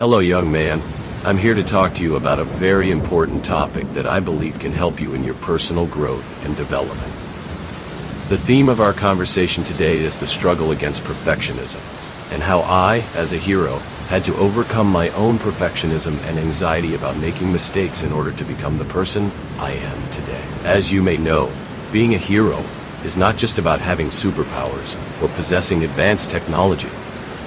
Hello, young man. I'm here to talk to you about a very important topic that I believe can help you in your personal growth and development. The theme of our conversation today is the struggle against perfectionism, and how I, as a hero, had to overcome my own perfectionism and anxiety about making mistakes in order to become the person I am today. As you may know, being a hero is not just about having superpowers or possessing advanced technology.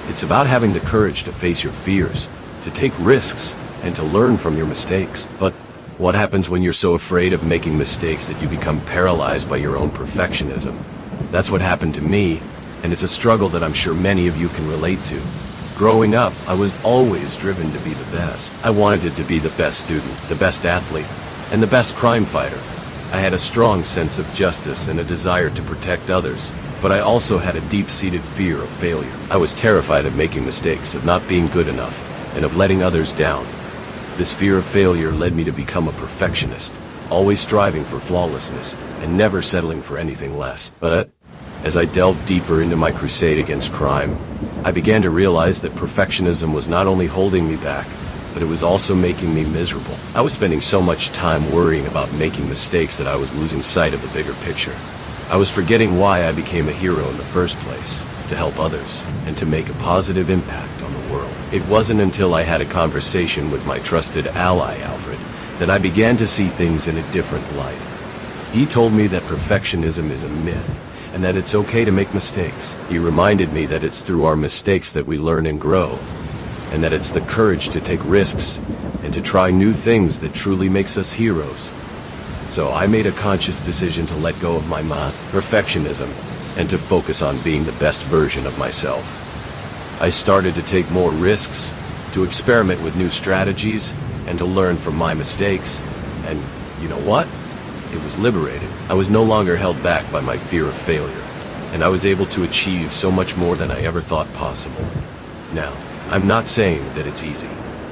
It's about having the courage to face your fears, to take risks, and to learn from your mistakes. But what happens when you're so afraid of making mistakes that you become paralyzed by your own perfectionism? That's what happened to me, and it's a struggle that I'm sure many of you can relate to. Growing up, I was always driven to be the best. I wanted to be the best student, the best athlete, and the best crime fighter. I had a strong sense of justice and a desire to protect others, but I also had a deep-seated fear of failure. I was terrified of making mistakes, of not being good enough, and of letting others down. This fear of failure led me to become a perfectionist, always striving for flawlessness and never settling for anything less. But as I delved deeper into my crusade against crime, I began to realize that perfectionism was not only holding me back, but it was also making me miserable. I was spending so much time worrying about making mistakes that I was losing sight of the bigger picture. I was forgetting why I became a hero in the first place, to help others and to make a positive impact on the world. It wasn't until I had a conversation with my trusted ally, Alfred, that I began to see things in a different light. He told me that perfectionism is a myth, and that it's okay to make mistakes. He reminded me that it's through our mistakes that we learn and grow, and that it's the courage to take risks and to try new things that truly makes us heroes. So I made a conscious decision to let go of my perfectionism and to focus on being the best version of myself. I started to take more risks, to experiment with new strategies, and to learn from my mistakes. And you know what? It was liberating. I was no longer held back by my fear of failure, and I was able to achieve so much more than I ever thought possible. Now, I'm not saying that it's easy.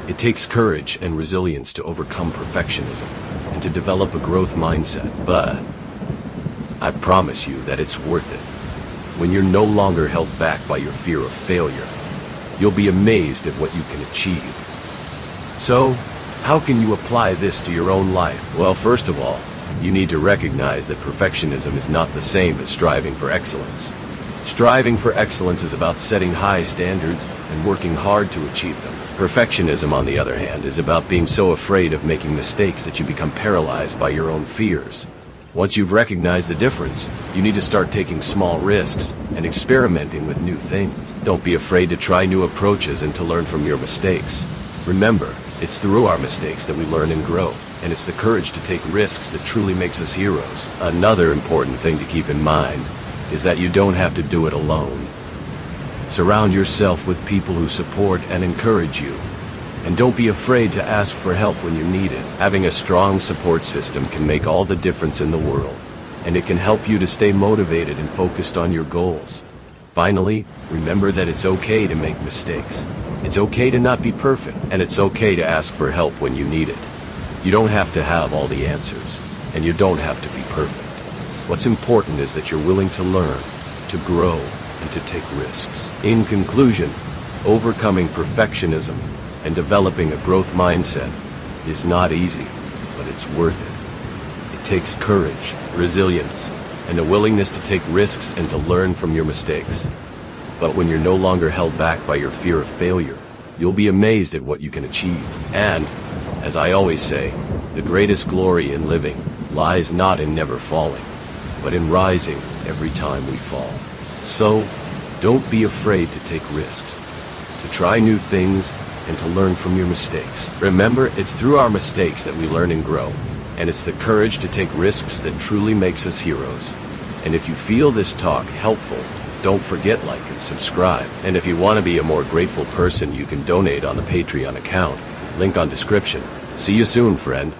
It takes courage and resilience to overcome perfectionism and to develop a growth mindset, but I promise you that it's worth it. When you're no longer held back by your fear of failure, you'll be amazed at what you can achieve. So, how can you apply this to your own life? Well, first of all, you need to recognize that perfectionism is not the same as striving for excellence. Striving for excellence is about setting high standards and working hard to achieve them. Perfectionism, on the other hand, is about being so afraid of making mistakes that you become paralyzed by your own fears. Once you've recognized the difference, you need to start taking small risks and experimenting with new things. Don't be afraid to try new approaches and to learn from your mistakes. Remember, it's through our mistakes that we learn and grow, and it's the courage to take risks that truly makes us heroes. Another important thing to keep in mind is that you don't have to do it alone. Surround yourself with people who support and encourage you. And don't be afraid to ask for help when you need it. Having a strong support system can make all the difference in the world, and it can help you to stay motivated and focused on your goals. Finally, remember that it's okay to make mistakes. It's okay to not be perfect, and it's okay to ask for help when you need it. You don't have to have all the answers, and you don't have to be perfect. What's important is that you're willing to learn, to grow, and to take risks. In conclusion, overcoming perfectionism and developing a growth mindset is not easy, but it's worth it. It takes courage, resilience, and a willingness to take risks and to learn from your mistakes. But when you're no longer held back by your fear of failure, you'll be amazed at what you can achieve. And, as I always say, the greatest glory in living lies not in never falling, but in rising every time we fall. So, don't be afraid to take risks, to try new things, and to learn from your mistakes. Remember, it's through our mistakes that we learn and grow, and it's the courage to take risks that truly makes us heroes. And if you feel this talk helpful, don't forget like and subscribe. And if you want to be a more grateful person, you can donate on the Patreon account. Link on description. See you soon, friend.